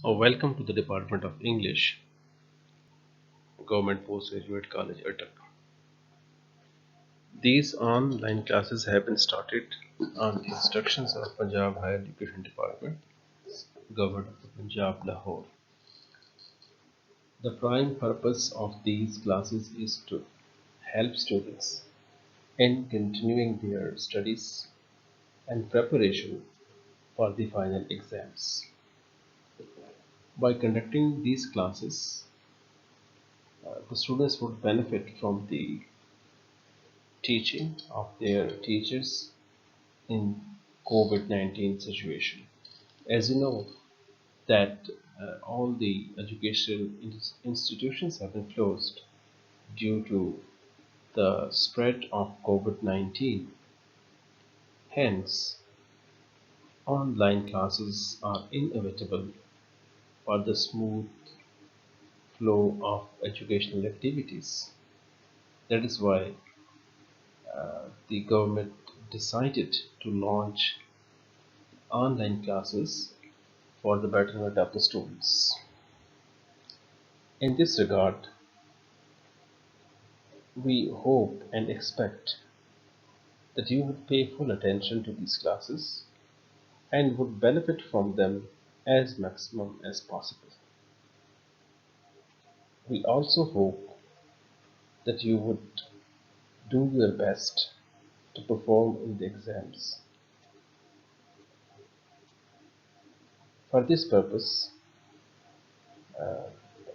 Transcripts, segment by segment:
Welcome to the Department of English, Government Postgraduate College, Attock. These online classes have been started on the instructions of Punjab Higher Education Department, Govt of Punjab, Lahore. The prime purpose of these classes is to help students in continuing their studies and preparation for the final exams. By conducting these classes, the students would benefit from the teaching of their teachers in COVID-19 situation. As you know that all the educational institutions have been closed due to the spread of COVID-19. Hence, online classes are inevitable for the smooth flow of educational activities. That is why the government decided to launch online classes for the betterment of the students. In this regard, we hope and expect that you would pay full attention to these classes and would benefit from them as maximum as possible. We also hope that you would do your best to perform in the exams. For this purpose,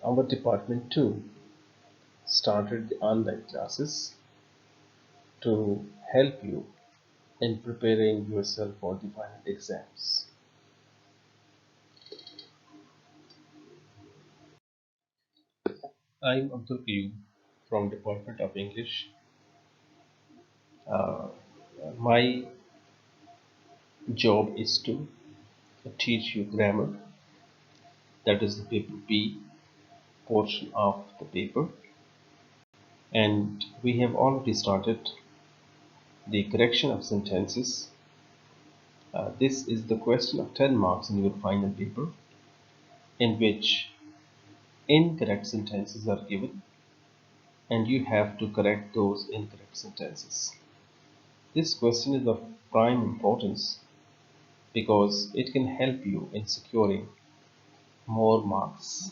our department too started the online classes to help you in preparing yourself for the final exams. I'm Abdul from Department of English. Uh, my job is to teach you grammar, that is the paper B portion of the paper, and we have already started the correction of sentences. This is the question of 10 marks in your final paper, in which incorrect sentences are given and you have to correct those incorrect sentences. This question is of prime importance because it can help you in securing more marks,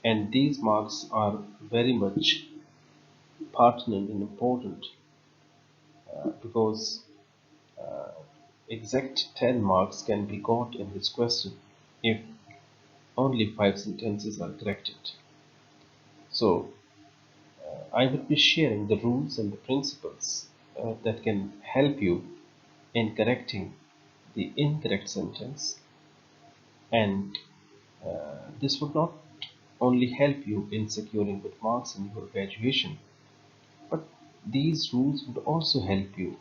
and these marks are very much pertinent and important because exact 10 marks can be got in this question if only 5 sentences are corrected. So I will be sharing the rules and the principles that can help you in correcting the incorrect sentence, and this would not only help you in securing good marks in your graduation, but these rules would also help you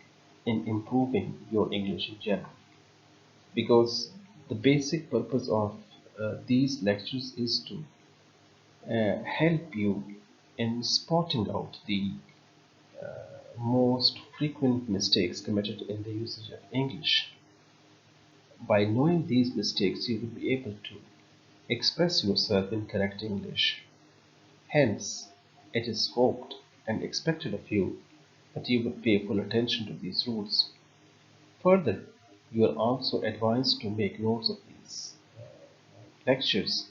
in improving your English in general, because the basic purpose of these lectures is to help you in spotting out the most frequent mistakes committed in the usage of English. By knowing these mistakes, you will be able to express yourself in correct English. Hence, it is hoped and expected of you that you would pay full attention to these rules. Further, you are also advised to make notes of these lectures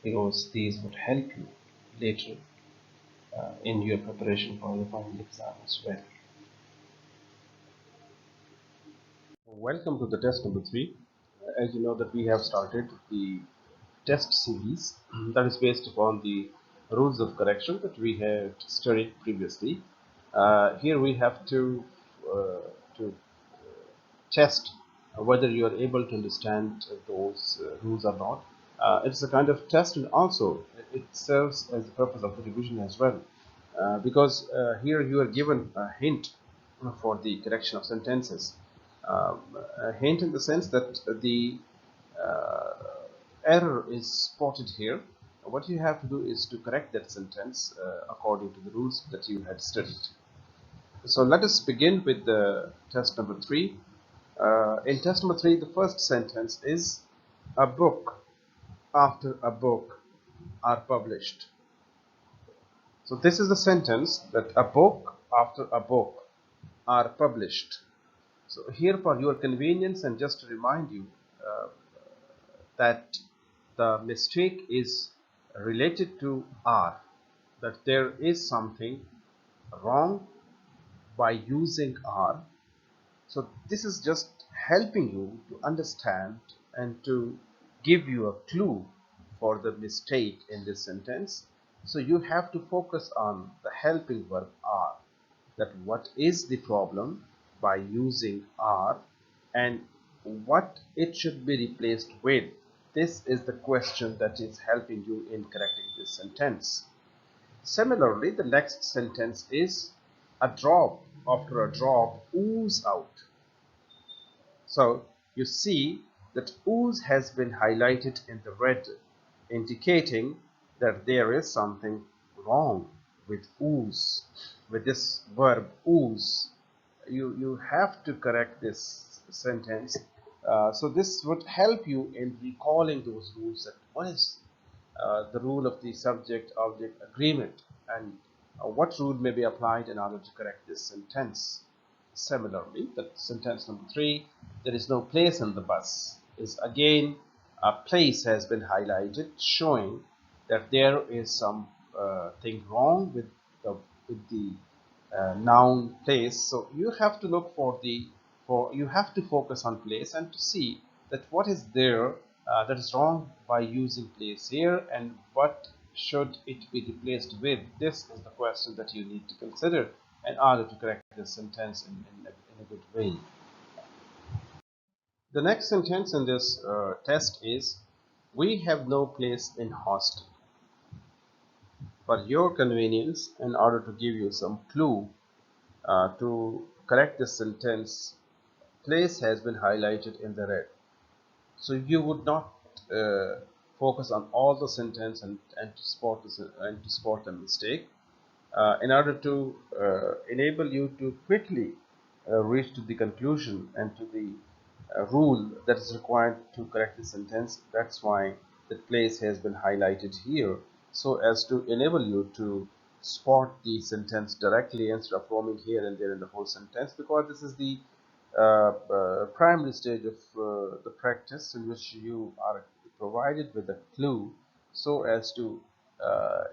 because these would help you later in your preparation for the final exam as well. Welcome to the test number 3. As you know that we have started the test series that is based upon the rules of correction that we had studied previously. Here we have to test whether you are able to understand those rules or not. It's a kind of test, and also it serves as the purpose of the revision as well, because here you are given a hint for the correction of sentences. A hint in the sense that the uh, error is spotted here. What you have to do is to correct that sentence according to the rules that you had studied. So let us begin with the test number 3. In test number 3, the first sentence is a book after a book are published. So this is the sentence, that a book after a book are published. So here, for your convenience and just to remind you that the mistake is related to are, that there is something wrong by using are. So this is just helping you to understand and to give you a clue for the mistake in this sentence. So you have to focus on the helping verb are, that what is the problem by using are and what it should be replaced with. This is the question that is helping you in correcting this sentence. Similarly, the next sentence is, a drop after a drop ooze out. So you see that ooze has been highlighted in the red, indicating that there is something wrong with ooze, with this verb ooze. You have to correct this sentence. So this would help you in recalling those rules, that what is the rule of the subject-object agreement, and what rule may be applied in order to correct this sentence. Similarly, the sentence number 3, there is no place in the bus, is again a place has been highlighted, showing that there is some thing wrong with the noun place. So you have to look for you have to focus on place and to see that what is there that is wrong by using place here, and what should it be replaced with. This is the question that you need to consider in order to correct this sentence in a good way. The next sentence in this test is, we have no place in hostel. For your convenience, in order to give you some clue to correct this sentence, place has been highlighted in the red. So you would not focus on all the sentence and to spot the mistake. In order to enable you to quickly reach to the conclusion and to the rule that is required to correct the sentence, that's why the place has been highlighted here, so as to enable you to spot the sentence directly instead of roaming here and there in the whole sentence, because this is the primary stage of the practice, in which you are provided with a clue so as to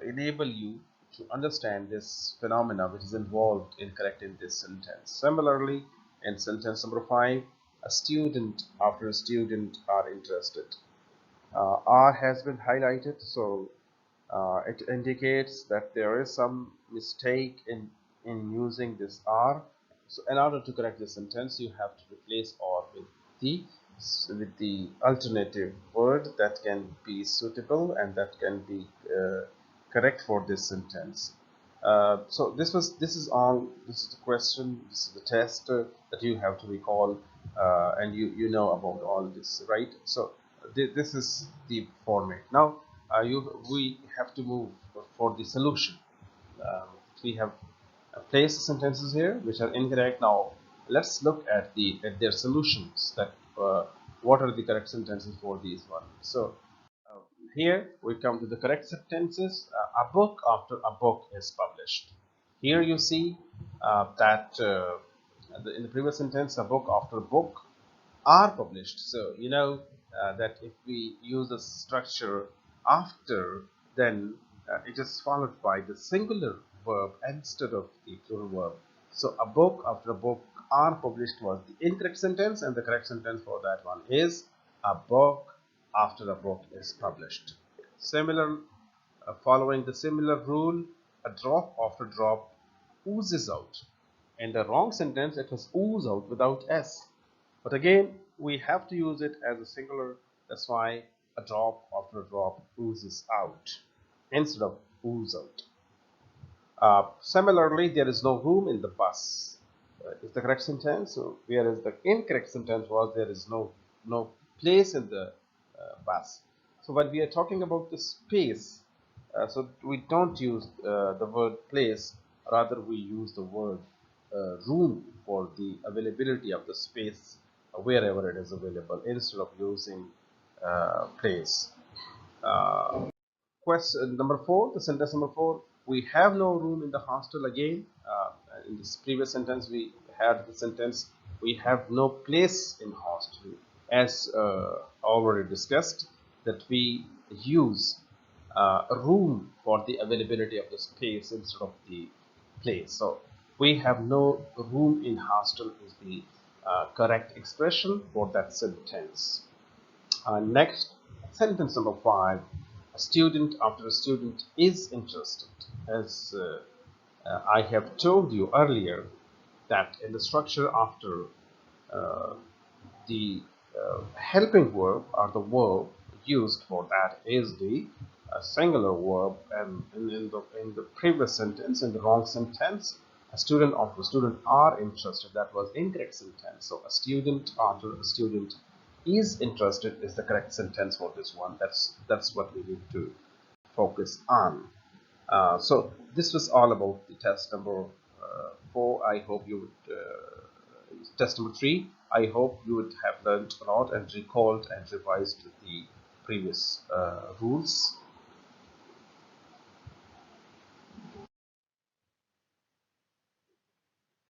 enable you to understand this phenomena which is involved in correcting this sentence. Similarly, in sentence number 5, a student after a student are interested. R has been highlighted, so it indicates that there is some mistake in using this R. So in order to correct this sentence, you have to replace R the with the alternative word that can be suitable and that can be correct for this sentence. So this is all. This is the question. This is the test that you have to recall, and you know about all this, right? So this is the format. Now we have to move for the solution. We have placed sentences here which are incorrect. Now let's look at their solutions. That what are the correct sentences for these ones? So uh, here we come to the correct sentences. A book after a book is published. Here you see that in the previous sentence, a book after book are published. So you know that if we use a structure after, then it is followed by the singular verb instead of the plural verb. So a book after a book are published was the incorrect sentence, and the correct sentence for that one is, a book after a book is published. Similar, following the similar rule, a drop after drop oozes out. In the wrong sentence, it was ooze out without s. But again, we have to use it as a singular. That's why a drop after a drop oozes out instead of ooze out. Similarly, there is no room in the bus. Is the correct sentence. So, whereas the incorrect sentence was, there is no place in the bus. So when we are talking about the space, so we don't use the word place, rather we use the word room for the availability of the space wherever it is available, instead of using place. Question number 4, the sentence number 4, we have no room in the hostel again. In this previous sentence, we had the sentence, we have no place in hostel. As already discussed, that we use a room for the availability of the space instead of the place. So we have no room in hostel is the correct expression for that sentence. Next, sentence number 5. A student after a student is interested. As I have told you earlier, that in the structure after uh, the helping verb or the verb used for that is the singular verb, and in the previous sentence, in the wrong sentence, a student after a student are interested, that was incorrect sentence. So a student after a student is interested is the correct sentence for this one. That's what we need to focus on. So this was all about the test number 4. I hope you would test number 3. I hope you would have learned a lot and recalled and revised the previous rules.